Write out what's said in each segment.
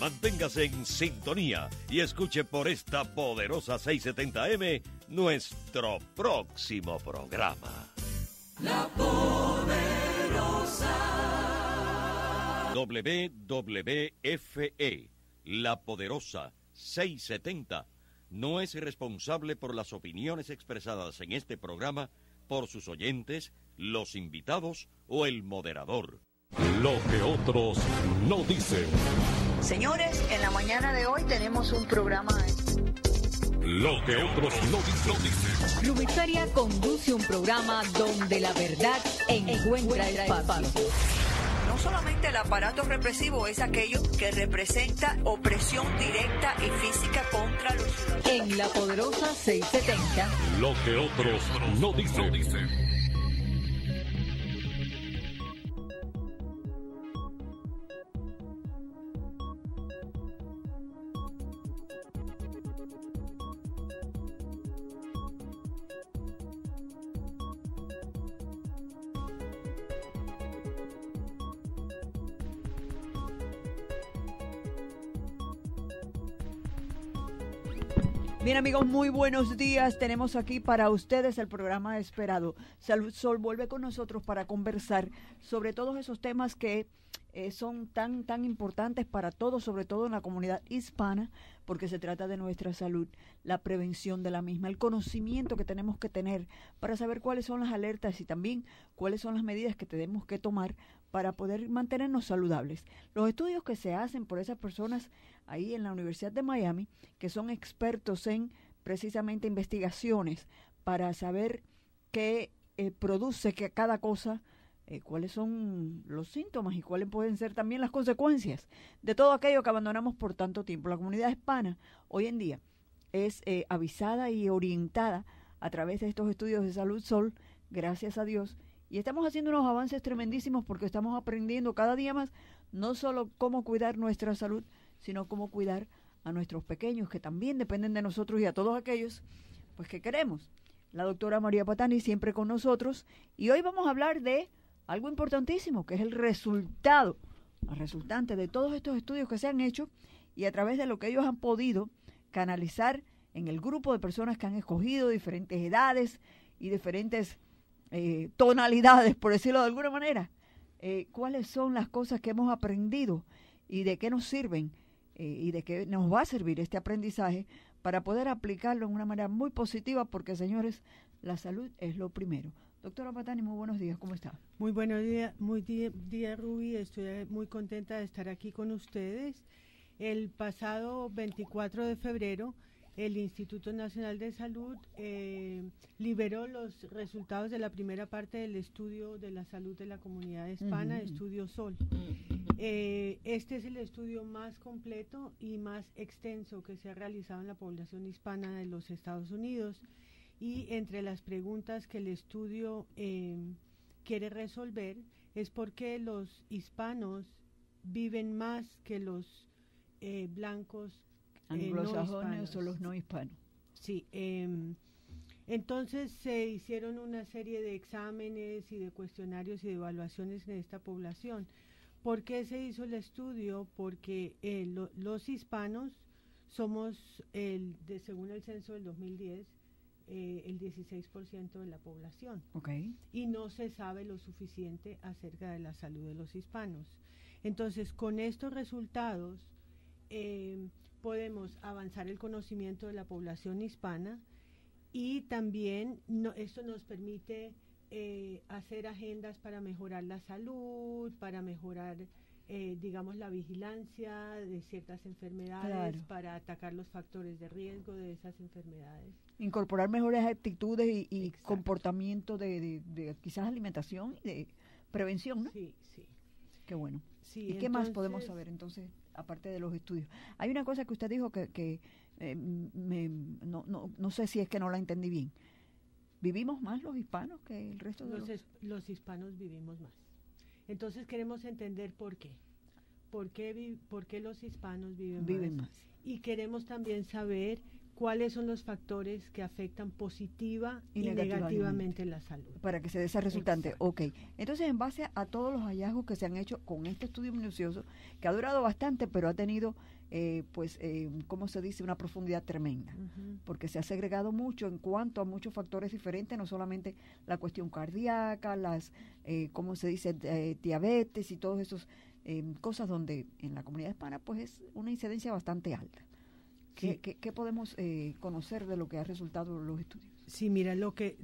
Manténgase en sintonía y escuche por esta poderosa 670M nuestro próximo programa. La Poderosa. WWFE, La Poderosa 670, no es responsable por las opiniones expresadas en este programa por sus oyentes, los invitados o el moderador. Lo que otros no dicen. Señores, en la mañana de hoy tenemos un programa. Lo que otros no dicen. Lubiferia conduce un programa donde la verdad encuentra espacio. No solamente el aparato represivo es aquello que representa opresión directa y física contra los ciudadanos. En La Poderosa 670. Lo que otros no dicen. Bien, amigos, muy buenos días. Tenemos aquí para ustedes el programa esperado. Salud Sol vuelve con nosotros para conversar sobre todos esos temas que son tan importantes para todos, sobre todo en la comunidad hispana, porque se trata de nuestra salud, la prevención de la misma, el conocimiento que tenemos que tener para saber cuáles son las alertas y también cuáles son las medidas que tenemos que tomar para poder mantenernos saludables. Los estudios que se hacen por esas personas ahí en la Universidad de Miami, que son expertos en precisamente investigaciones para saber qué produce que cada cosa, cuáles son los síntomas y cuáles pueden ser también las consecuencias de todo aquello que abandonamos por tanto tiempo. La comunidad hispana hoy en día es avisada y orientada a través de estos estudios de Salud Sol, gracias a Dios, y estamos haciendo unos avances tremendísimos porque estamos aprendiendo cada día más no solo cómo cuidar nuestra salud, sino cómo cuidar a nuestros pequeños que también dependen de nosotros y a todos aquellos pues que queremos. La doctora María Patani siempre con nosotros y hoy vamos a hablar de algo importantísimo que es el resultante de todos estos estudios que se han hecho y a través de lo que ellos han podido canalizar en el grupo de personas que han escogido diferentes edades y diferentes tonalidades, por decirlo de alguna manera, cuáles son las cosas que hemos aprendido y de qué nos sirven y de qué nos va a servir este aprendizaje para poder aplicarlo de una manera muy positiva, porque, señores, la salud es lo primero. Doctora Patani, muy buenos días, ¿cómo está? Muy buenos días, Ruby, estoy muy contenta de estar aquí con ustedes. El pasado 24 de febrero, el Instituto Nacional de Salud liberó los resultados de la primera parte del estudio de la salud de la comunidad hispana, Estudio Sol. Este es el estudio más completo y más extenso que se ha realizado en la población hispana de los Estados Unidos, y entre las preguntas que el estudio quiere resolver es por qué los hispanos viven más que los blancos anglosajones no o los no hispanos. Sí, entonces se hicieron una serie de exámenes y de cuestionarios y de evaluaciones en esta población. ¿Por qué se hizo el estudio? Porque los hispanos somos, según el censo del 2010, el 16% de la población. Okay. Y no se sabe lo suficiente acerca de la salud de los hispanos. Entonces, con estos resultados, podemos avanzar el conocimiento de la población hispana y también esto nos permite hacer agendas para mejorar la salud, para mejorar, digamos, la vigilancia de ciertas enfermedades, claro, para atacar los factores de riesgo de esas enfermedades. Incorporar mejores actitudes y comportamiento de quizás alimentación y de prevención, ¿no? Sí, sí. Qué bueno. Sí, ¿Y entonces, qué más podemos saber entonces, aparte de los estudios? Hay una cosa que usted dijo que no sé si es que no la entendí bien. ¿Vivimos más los hispanos que el resto de los hispanos vivimos más. Entonces queremos entender por qué. ¿Por qué los hispanos viven más? más? Y queremos también saber cuáles son los factores que afectan positiva y negativamente la salud. Para que se dé esa resultante. Exacto. Ok. Entonces, en base a todos los hallazgos que se han hecho con este estudio minucioso, que ha durado bastante, pero ha tenido, ¿cómo se dice?, una profundidad tremenda. Porque se ha segregado mucho en cuanto a muchos factores diferentes, no solamente la cuestión cardíaca, las, ¿cómo se dice?, diabetes y todas esas cosas donde en la comunidad hispana, pues es una incidencia bastante alta. Sí. ¿Qué podemos conocer de lo que ha resultado los estudios? Sí, mira, lo que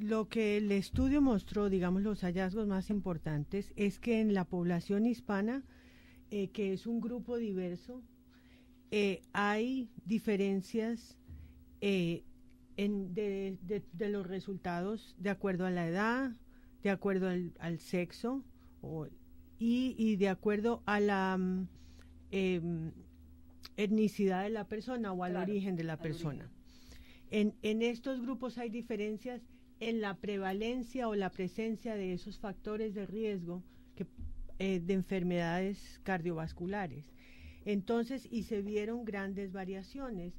el estudio mostró, digamos, los hallazgos más importantes, es que en la población hispana, que es un grupo diverso, hay diferencias de los resultados de acuerdo a la edad, de acuerdo al sexo y de acuerdo a la etnicidad de la persona o al origen de la persona. En estos grupos hay diferencias en la prevalencia o la presencia de esos factores de riesgo de enfermedades cardiovasculares. Entonces, y se vieron grandes variaciones.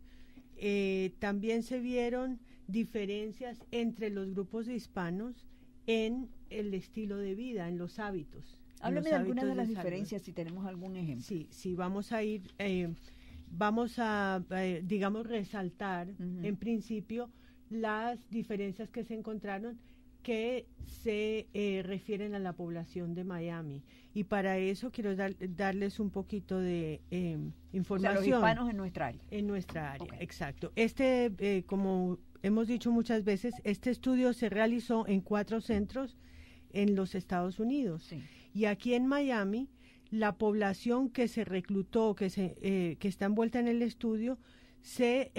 También se vieron diferencias entre los grupos de hispanos en el estilo de vida, en los hábitos. Háblame de algunas de las diferencias, si tenemos algún ejemplo. Sí, vamos a ir... digamos, resaltar en principio las diferencias que se encontraron que se refieren a la población de Miami. Y para eso quiero darles un poquito de información. O sea, los hispanos en nuestra área. En nuestra área, Okay. Exacto. Como hemos dicho muchas veces, este estudio se realizó en 4 centros en los Estados Unidos. Sí. Y aquí en Miami, la población que se reclutó, que está envuelta en el estudio, se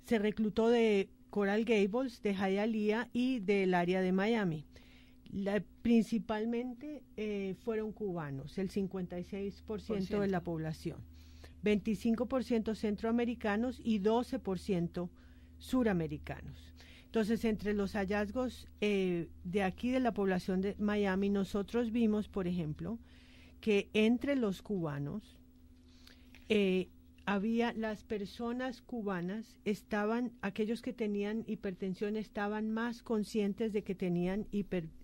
reclutó de Coral Gables, de Hialeah y del área de Miami. Principalmente fueron cubanos, el 56% de la población, 25% centroamericanos y 12% suramericanos. Entonces, entre los hallazgos de aquí de la población de Miami, nosotros vimos, por ejemplo, que entre los cubanos había las personas cubanas, aquellos que tenían hipertensión estaban más conscientes de que tenían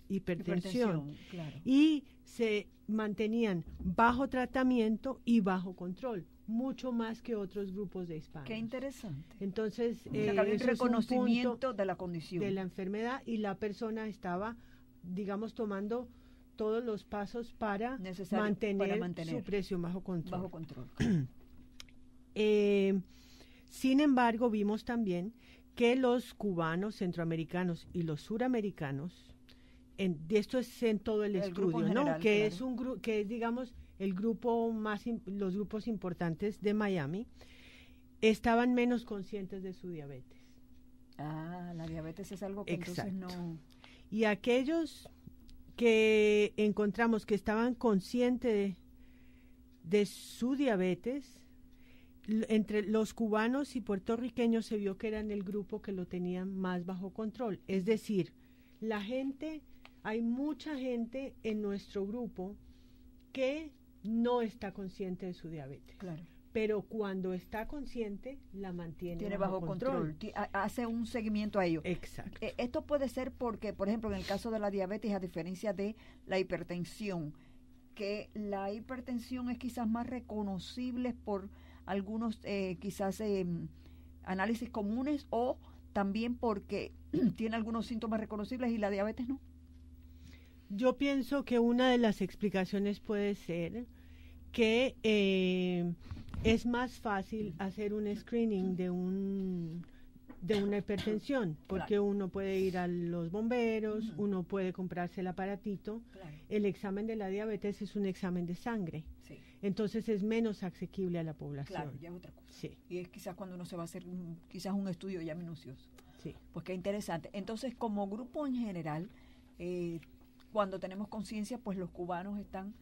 hipertensión, claro. Y se mantenían bajo tratamiento y bajo control, mucho más que otros grupos de hispanos. Qué interesante. Entonces, O sea, que había un reconocimiento punto de la condición. de la enfermedad y la persona estaba, digamos, tomando todos los pasos para mantener su presión bajo control. Bajo control. Sin embargo, vimos también que los cubanos, centroamericanos y los suramericanos, esto es en todo el estudio, general, ¿no? Que claro. es digamos el grupo los grupos importantes de Miami, estaban menos conscientes de su diabetes. La diabetes es algo que Exacto. entonces no... Y aquellos que encontramos que estaban conscientes de su diabetes, entre los cubanos y puertorriqueños se vio que eran el grupo que lo tenían más bajo control. Es decir, hay mucha gente en nuestro grupo que no está consciente de su diabetes. Claro. Pero cuando está consciente, la mantiene Tiene bajo control. Hace un seguimiento a ello. Exacto. Esto puede ser porque, por ejemplo, en el caso de la diabetes, a diferencia de la hipertensión, que la hipertensión es quizás más reconocible por algunos quizás análisis comunes, o también porque tiene algunos síntomas reconocibles y la diabetes no. Yo pienso que una de las explicaciones puede ser que es más fácil hacer un screening de una hipertensión, porque claro. Uno puede ir a los bomberos, uno puede comprarse el aparatito. Claro. El examen de la diabetes es un examen de sangre, Sí. entonces es menos asequible a la población. Claro, ya es otra cosa. Sí. Y es quizás cuando uno se va a hacer quizás un estudio ya minucioso. Sí. Pues qué interesante. Entonces, como grupo en general, cuando tenemos conciencia, pues los cubanos están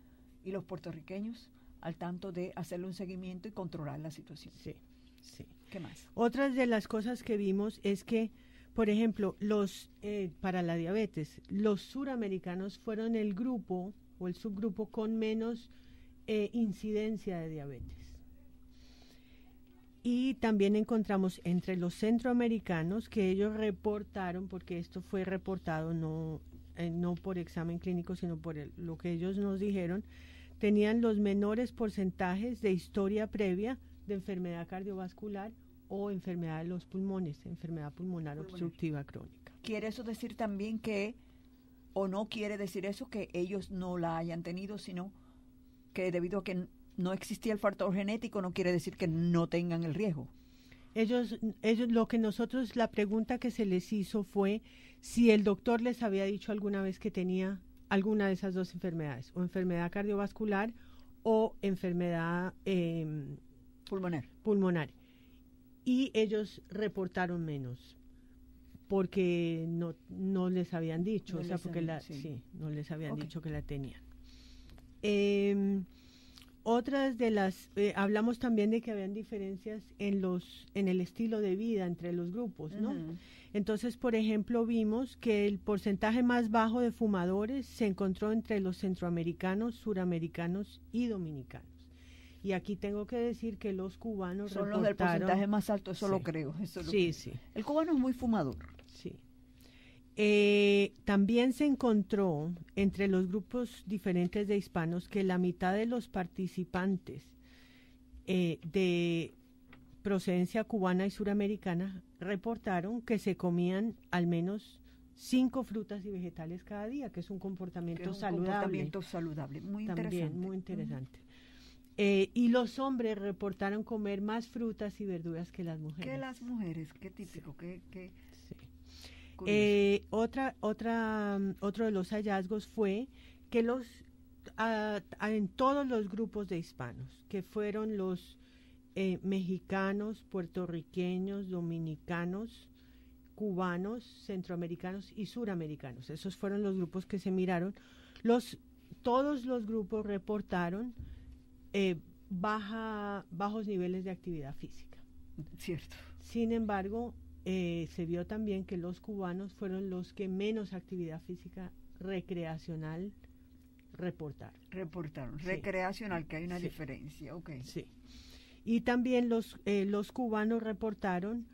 y los puertorriqueños al tanto de hacerle un seguimiento y controlar la situación. Sí, sí. ¿Qué más? Otras de las cosas que vimos es que, por ejemplo, para la diabetes, los suramericanos fueron el grupo o el subgrupo con menos incidencia de diabetes. Y también encontramos entre los centroamericanos que ellos reportaron, porque esto fue reportado no por examen clínico, sino por lo que ellos nos dijeron, tenían los menores porcentajes de historia previa de enfermedad cardiovascular o enfermedad de los pulmones, enfermedad pulmonar obstructiva crónica. ¿Quiere eso decir también que, o no quiere decir eso, que ellos no la hayan tenido, sino que debido a que no existía el factor genético, no quiere decir que no tengan el riesgo? Ellos, lo que nosotros, la pregunta que se les hizo fue si el doctor les había dicho alguna vez que tenía alguna de esas dos enfermedades, o enfermedad cardiovascular o enfermedad pulmonar. Y ellos reportaron menos, porque no les habían dicho, no les habían dicho que la tenían. Otras de las, hablamos también de que habían diferencias en el estilo de vida entre los grupos, ¿no? Entonces, por ejemplo, vimos que el porcentaje más bajo de fumadores se encontró entre los centroamericanos, suramericanos y dominicanos. Y aquí tengo que decir que los cubanos son los del porcentaje más alto, eso lo creo. Sí. El cubano es muy fumador. Sí. También se encontró entre los grupos diferentes de hispanos que la mitad de los participantes de procedencia cubana y suramericana reportaron que se comían al menos 5 frutas y vegetales cada día, que es un comportamiento saludable. Muy también interesante. Muy interesante. Y los hombres reportaron comer más frutas y verduras que las mujeres. Qué típico, sí. Qué Otro de los hallazgos fue que en todos los grupos de hispanos, que fueron los mexicanos, puertorriqueños, dominicanos, cubanos, centroamericanos y suramericanos, esos fueron los grupos que se miraron, todos los grupos reportaron bajos niveles de actividad física. Cierto. Sin embargo, se vio también que los cubanos fueron los que menos actividad física recreacional reportaron. Sí. Recreacional, que hay una diferencia, okay. Sí. Y también los cubanos reportaron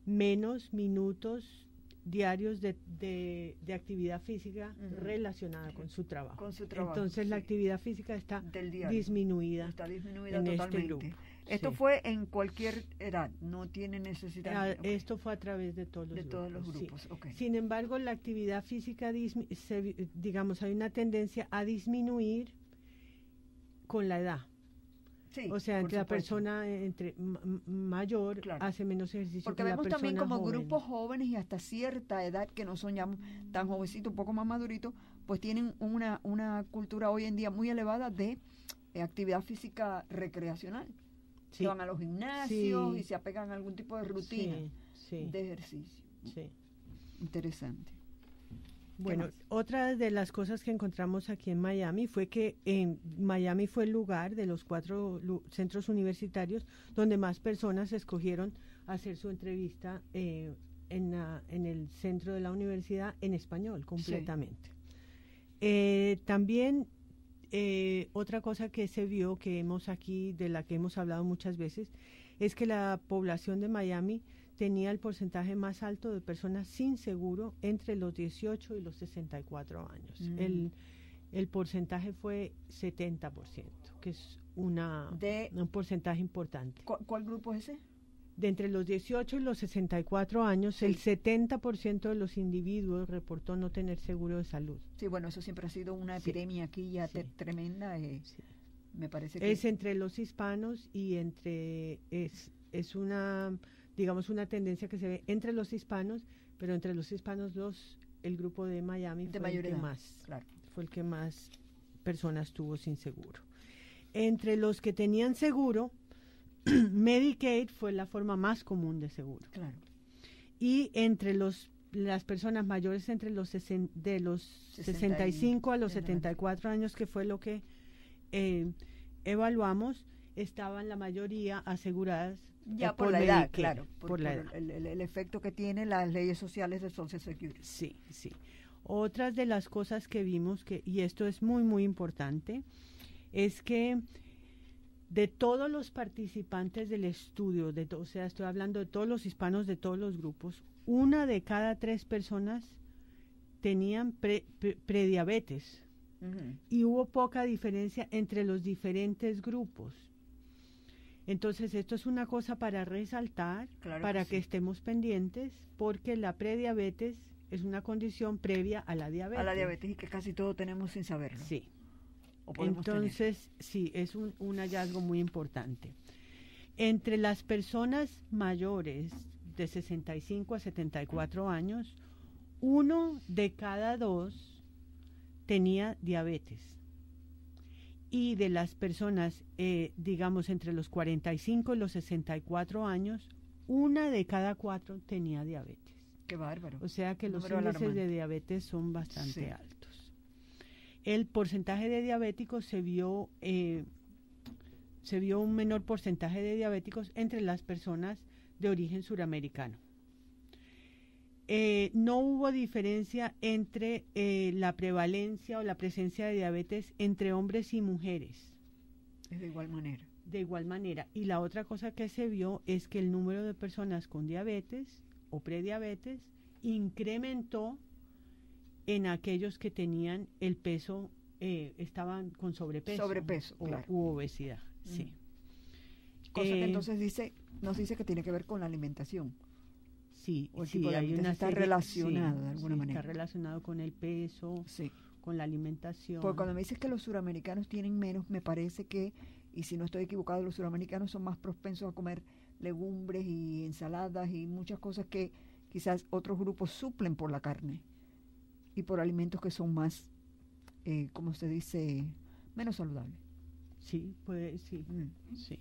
menos minutos diarios de actividad física relacionada con su trabajo. Entonces la actividad física está disminuida. Está disminuida en totalmente. Este grupo. Esto fue en cualquier edad, no tiene necesidad. Esto fue a través de todos los grupos. Sí. Okay. Sin embargo, la actividad física, hay una tendencia a disminuir con la edad. Sí, o sea, entre la persona mayor hace menos ejercicio. Porque que vemos la persona también como joven. grupos jóvenes y hasta cierta edad, que no son ya tan jovencitos, un poco más maduritos, pues tienen una cultura hoy en día muy elevada de actividad física recreacional. Sí. Que van a los gimnasios y se apegan a algún tipo de rutina de ejercicio. Sí. Interesante. Bueno, otra de las cosas que encontramos aquí en Miami fue que Miami fue el lugar de los 4 centros universitarios donde más personas escogieron hacer su entrevista en el centro de la universidad en español completamente. También otra cosa que se vio de la que hemos hablado muchas veces, es que la población de Miami tenía el porcentaje más alto de personas sin seguro entre los 18 y los 64 años. El porcentaje fue 70%, que es un porcentaje importante. ¿Cuál grupo es ese? De entre los 18 y los 64 años, el 70% de los individuos reportó no tener seguro de salud. Sí, bueno, eso siempre ha sido una epidemia aquí ya tremenda. Me parece que es entre los hispanos y es una tendencia que se ve entre los hispanos, pero entre los hispanos el grupo de Miami fue el que más personas tuvo sin seguro. Entre los que tenían seguro, Medicaid fue la forma más común de seguro. Claro. Y entre las personas mayores entre los 65 a los 74 años, que fue lo que evaluamos, estaban la mayoría aseguradas ya por la edad, claro, por la edad. El efecto que tienen las leyes sociales de Social Security. Sí. Otras de las cosas que vimos, y esto es muy, muy importante, es que De todos los participantes del estudio, o sea, estoy hablando de todos los hispanos de todos los grupos, 1 de cada 3 personas tenían prediabetes. Y hubo poca diferencia entre los diferentes grupos. Entonces, esto es una cosa para resaltar, Claro para que que sí. estemos pendientes, porque la prediabetes es una condición previa a la diabetes. A la diabetes y que casi todo tenemos sin saberlo. Sí. O podemos tener. Entonces, sí, es un hallazgo muy importante. Entre las personas mayores de 65 a 74 años, 1 de cada 2 tenía diabetes. Y de las personas, digamos, entre los 45 y los 64 años, 1 de cada 4 tenía diabetes. Qué bárbaro. O sea que los Número índices alarmante. de diabetes son bastante Sí. altos. El porcentaje de diabéticos se vio un menor porcentaje de diabéticos entre las personas de origen suramericano. No hubo diferencia entre la prevalencia o la presencia de diabetes entre hombres y mujeres. Es de igual manera. De igual manera. Y la otra cosa que se vio es que el número de personas con diabetes o prediabetes incrementó en aquellos que tenían el peso, estaban con sobrepeso. Sobrepeso, claro. U obesidad, sí. Cosa que entonces nos dice que tiene que ver con la alimentación. Sí, o el sí, tipo de hay alimentación una está serie- relacionado sí, de alguna sí, manera. Está relacionado con el peso, Sí. con la alimentación. Porque cuando me dices que los suramericanos tienen menos, me parece que, y si no estoy equivocado, los suramericanos son más propensos a comer legumbres y ensaladas y muchas cosas que quizás otros grupos suplen por la carne y por alimentos que son más, como se dice, menos saludables. Sí, pues sí, Mm. sí.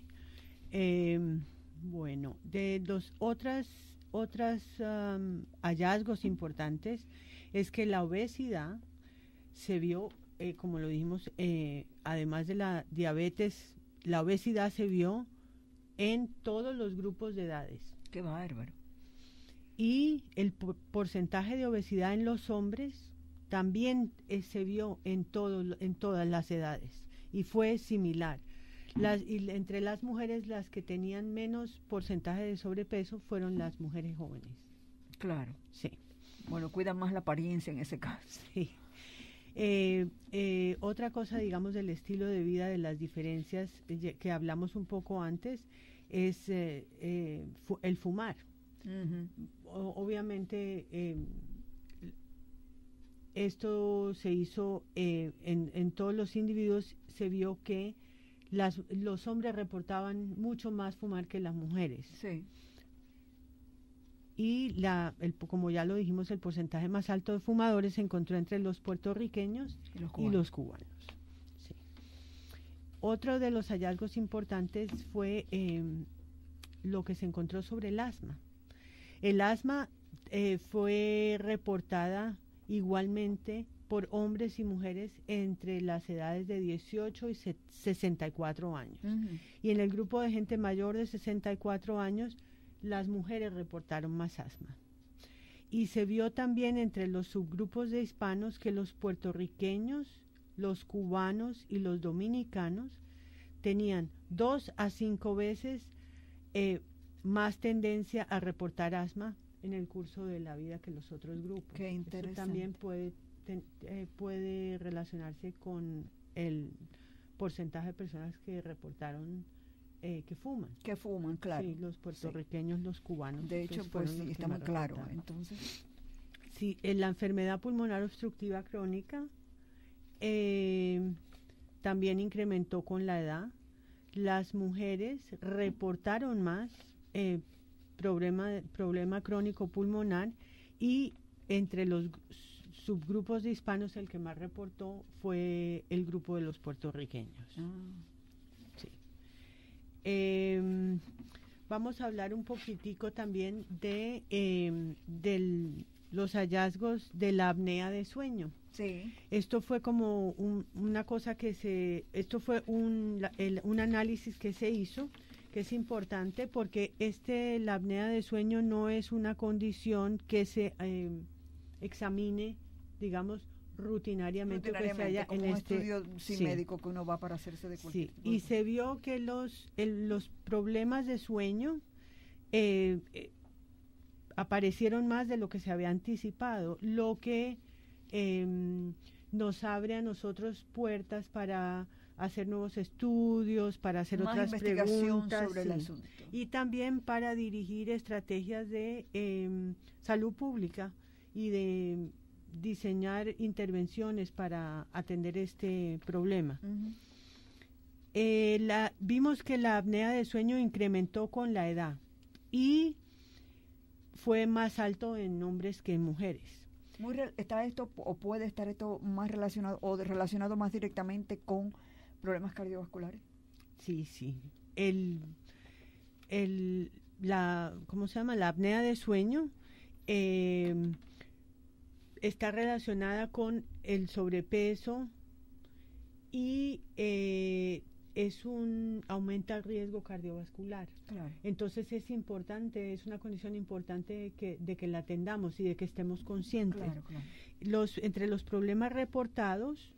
Bueno, de los otras hallazgos importantes es que la obesidad se vio, como lo dijimos, además de la diabetes, la obesidad se vio en todos los grupos de edades. Qué bárbaro. Y el porcentaje de obesidad en los hombres también se vio en todas las edades y fue similar. Y entre las mujeres, las que tenían menos porcentaje de sobrepeso fueron las mujeres jóvenes. Claro. Sí. Bueno, cuidan más la apariencia en ese caso. Sí. Otra cosa, digamos, del estilo de vida, de las diferencias que hablamos un poco antes, es el fumar. Obviamente, esto se hizo en todos los individuos, se vio que los hombres reportaban mucho más fumar que las mujeres. Sí. Y como ya lo dijimos, el porcentaje más alto de fumadores se encontró entre los puertorriqueños y los cubanos. Sí. Otro de los hallazgos importantes fue lo que se encontró sobre el asma. El asma fue reportada igualmente por hombres y mujeres entre las edades de 18 y 64 años. Y en el grupo de gente mayor de 64 años, las mujeres reportaron más asma. Y se vio también entre los subgrupos de hispanos que los puertorriqueños, los cubanos y los dominicanos tenían 2 a 5 veces más tendencia a reportar asma en el curso de la vida que los otros grupos. Qué interesante. Eso también puede relacionarse con el porcentaje de personas que reportaron que fuman. Que fuman, claro. Sí, los puertorriqueños, los cubanos. De hecho, pues sí, está muy claro. reportaron. Entonces, Sí, en la enfermedad pulmonar obstructiva crónica también incrementó con la edad. Las mujeres reportaron más problema crónico pulmonar, y entre los subgrupos de hispanos el que más reportó fue el grupo de los puertorriqueños. Sí. Vamos a hablar un poquitico también de los hallazgos de la apnea de sueño. sí. Esto fue como una cosa esto fue un análisis que se hizo, que es importante porque la apnea de sueño no es una condición que se examine, digamos, rutinariamente que se Rutinariamente, haya como en un este estudio sin sí. médico que uno va para hacerse de cualquier Sí, tipo y de se vio que los problemas de sueño aparecieron más de lo que se había anticipado, lo que nos abre a nosotros puertas para hacer nuevos estudios, para hacer más otras investigación preguntas sobre el sí. asunto. Y también para dirigir estrategias de salud pública y de diseñar intervenciones para atender este problema. Ujú. Vimos que la apnea de sueño incrementó con la edad y fue más alto en hombres que en mujeres. ¿Está esto o puede estar esto más relacionado o relacionado más directamente con problemas cardiovasculares? Sí, sí. ¿Cómo se llama? La apnea de sueño está relacionada con el sobrepeso y aumenta el riesgo cardiovascular. Claro. Entonces es importante, es una condición importante de que la atendamos y de que estemos conscientes. Claro, claro. Entre los problemas reportados,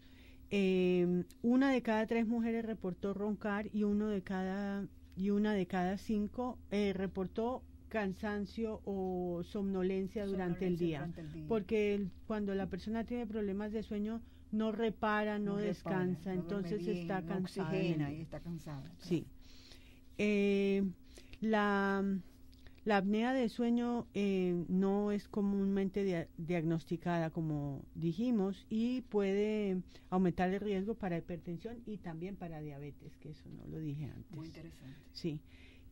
1 de cada 3 mujeres reportó roncar y una de cada 5 reportó cansancio o somnolencia durante el día. Porque cuando la persona tiene problemas de sueño no repara, no descansa, no entonces bien, está no cansada. oxigena y está cansada. Sí. La apnea de sueño no es comúnmente diagnosticada, como dijimos, y puede aumentar el riesgo para hipertensión y también para diabetes, que eso no lo dije antes. Muy interesante. Sí.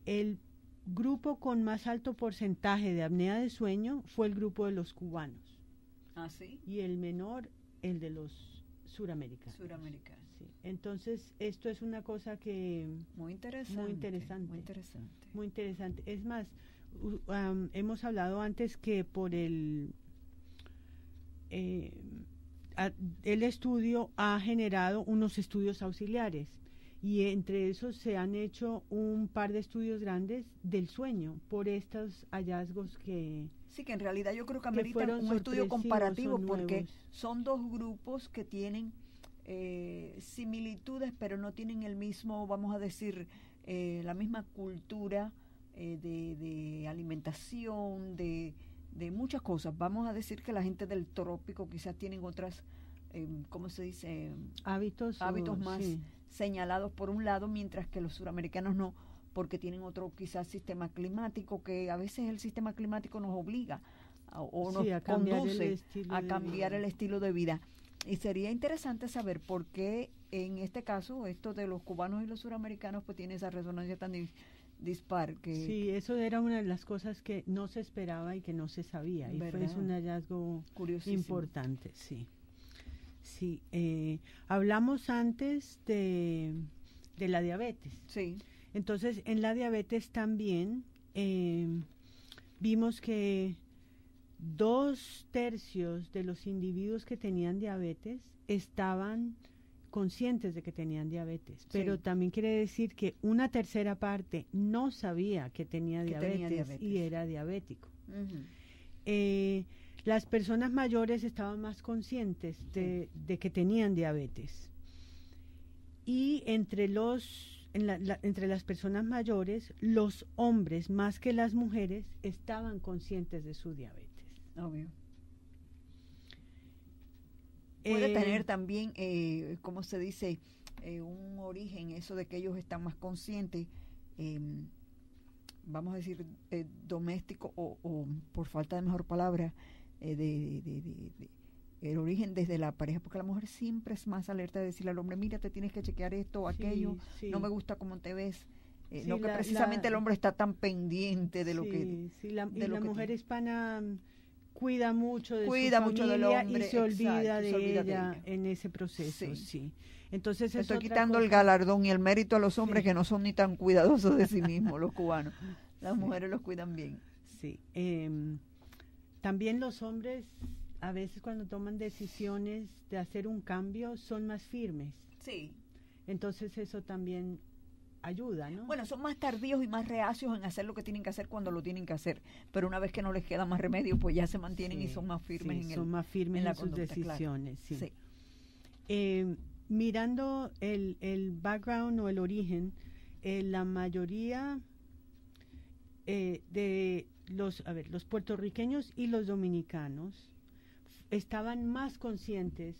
El grupo con más alto porcentaje de apnea de sueño fue el grupo de los cubanos. ¿Ah, sí? Y el menor, el de los suramericanos. Suramericanos. Sí. Entonces, esto es una cosa que... Muy interesante. Muy interesante. Muy interesante. Muy interesante. Es más, hemos hablado antes que por el estudio ha generado unos estudios auxiliares y entre esos se han hecho un par de estudios grandes del sueño por estos hallazgos que... Sí, que en realidad yo creo que ameritan un estudio comparativo porque son dos grupos que tienen similitudes, pero no tienen el mismo, vamos a decir, la misma cultura de alimentación, de muchas cosas. Vamos a decir que la gente del trópico quizás tienen otras, ¿cómo se dice? Hábitos más señalados por un lado, mientras que los suramericanos no, porque tienen otro quizás sistema climático, que a veces el sistema climático nos obliga o nos conduce a cambiar el estilo de vida. Y sería interesante saber por qué en este caso esto de los cubanos y los suramericanos pues tiene esa resonancia tan dispar. Sí, eso era una de las cosas que no se esperaba y que no se sabía. Y fue un hallazgo importante, sí. Sí, hablamos antes de la diabetes. Sí. Entonces, en la diabetes también vimos que 2/3 de los individuos que tenían diabetes estaban conscientes de que tenían diabetes, pero también quiere decir que 1/3 parte no sabía que tenía diabetes y era diabético. Uh-huh. Las personas mayores estaban más conscientes de que tenían diabetes. Y entre las personas mayores, los hombres más que las mujeres estaban conscientes de su diabetes. Obvio. Puede tener también, ¿cómo se dice? Un origen, eso de que ellos están más conscientes, vamos a decir, doméstico o por falta de mejor palabra, el origen desde la pareja, porque la mujer siempre es más alerta de decirle al hombre, mira, te tienes que chequear esto o aquello, no me gusta cómo te ves. No que precisamente el hombre está tan pendiente de lo que... Sí, la mujer hispana cuida mucho de su mucho del hombre, y se olvida de ella en ese proceso, sí. Entonces estoy quitando el galardón y el mérito a los hombres que no son ni tan cuidadosos de sí mismos, los cubanos. Las mujeres los cuidan bien. Sí. También los hombres, a veces cuando toman decisiones de hacer un cambio, son más firmes. Sí. Entonces eso también ayuda, ¿no? Bueno, son más tardíos y más reacios en hacer lo que tienen que hacer cuando lo tienen que hacer, pero una vez que no les queda más remedio, pues ya se mantienen y son más firmes son más firmes en sus conducta, decisiones. claro. Sí. Mirando el background o el origen, la mayoría de los puertorriqueños y los dominicanos estaban más conscientes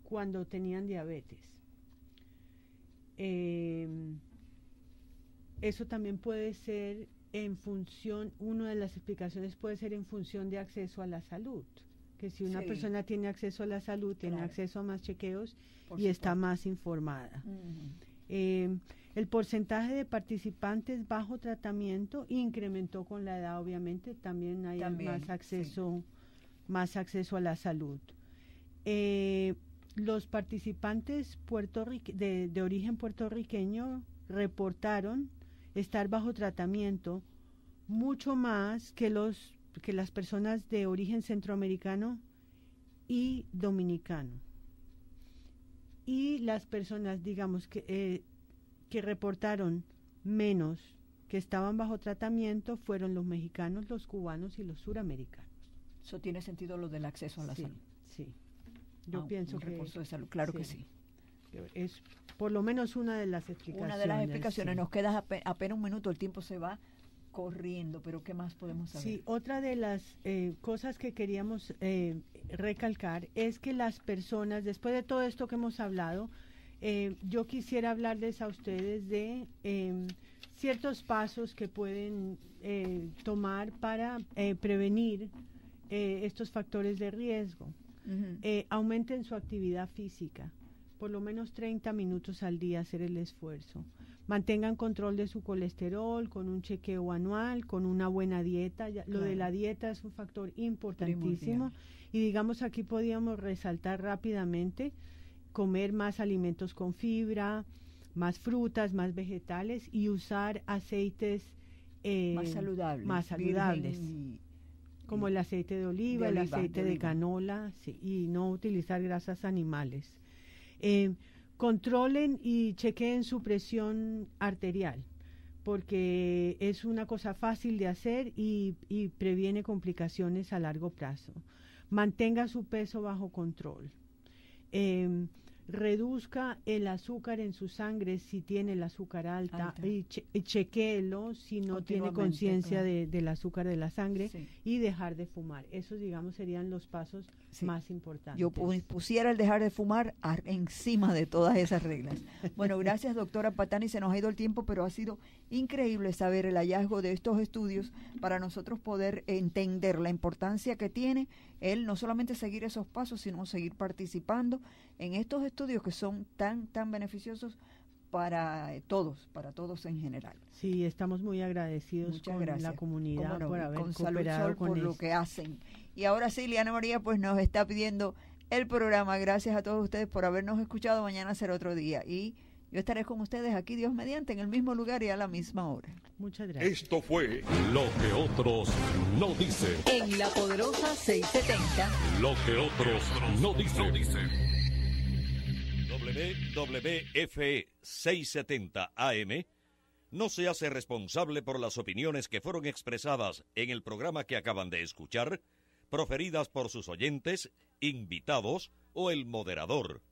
cuando tenían diabetes. Eso también puede ser en función, una de las explicaciones puede ser en función de acceso a la salud, que si una persona tiene acceso a la salud, tiene acceso a más chequeos y está más informada. El porcentaje de participantes bajo tratamiento incrementó con la edad, obviamente, también hay más acceso a la salud. Los participantes de origen puertorriqueño reportaron estar bajo tratamiento mucho más que las personas de origen centroamericano y dominicano. Y las personas, digamos, que reportaron menos, que estaban bajo tratamiento, fueron los mexicanos, los cubanos y los suramericanos. Eso tiene sentido lo del acceso a la salud. Sí, yo pienso que recurso de salud, claro que sí. Es por lo menos una de las explicaciones. Una de las explicaciones. Nos queda apenas un minuto, el tiempo se va corriendo, pero ¿qué más podemos saber? Sí, otra de las cosas que queríamos recalcar es que las personas, después de todo esto que hemos hablado, yo quisiera hablarles a ustedes de ciertos pasos que pueden tomar para prevenir estos factores de riesgo. Aumenten su actividad física, por lo menos 30 minutos al día hacer el esfuerzo. Mantengan control de su colesterol con un chequeo anual, con una buena dieta. Lo de la dieta es un factor importantísimo. Y digamos, aquí podíamos resaltar rápidamente comer más alimentos con fibra, más frutas, más vegetales y usar aceites más saludables. Como el aceite de oliva, el aceite de canola, y no utilizar grasas animales. Controlen y chequeen su presión arterial, porque es una cosa fácil de hacer y previene complicaciones a largo plazo. Mantenga su peso bajo control. Reduzca el azúcar en su sangre si tiene el azúcar alta. Y chequéelo si no tiene conciencia del azúcar de la sangre, y dejar de fumar. Esos, digamos, serían los pasos más importantes. Yo pusiera el dejar de fumar encima de todas esas reglas. Bueno, gracias, doctora Patani, se nos ha ido el tiempo, pero ha sido increíble saber el hallazgo de estos estudios para nosotros poder entender la importancia que tiene el no solamente seguir esos pasos, sino seguir participando en estos estudios que son tan beneficiosos para todos en general. Sí, estamos muy agradecidos con la comunidad por haber cooperado con por lo que hacen. Y ahora sí, Liana María pues nos está pidiendo el programa. Gracias a todos ustedes por habernos escuchado. Mañana será otro día y yo estaré con ustedes aquí, Dios mediante, en el mismo lugar y a la misma hora. Muchas gracias. Esto fue Lo que otros no dicen. En La Poderosa 670. Lo que otros no dicen. WWFE 670 AM no se hace responsable por las opiniones que fueron expresadas en el programa que acaban de escuchar, proferidas por sus oyentes, invitados o el moderador.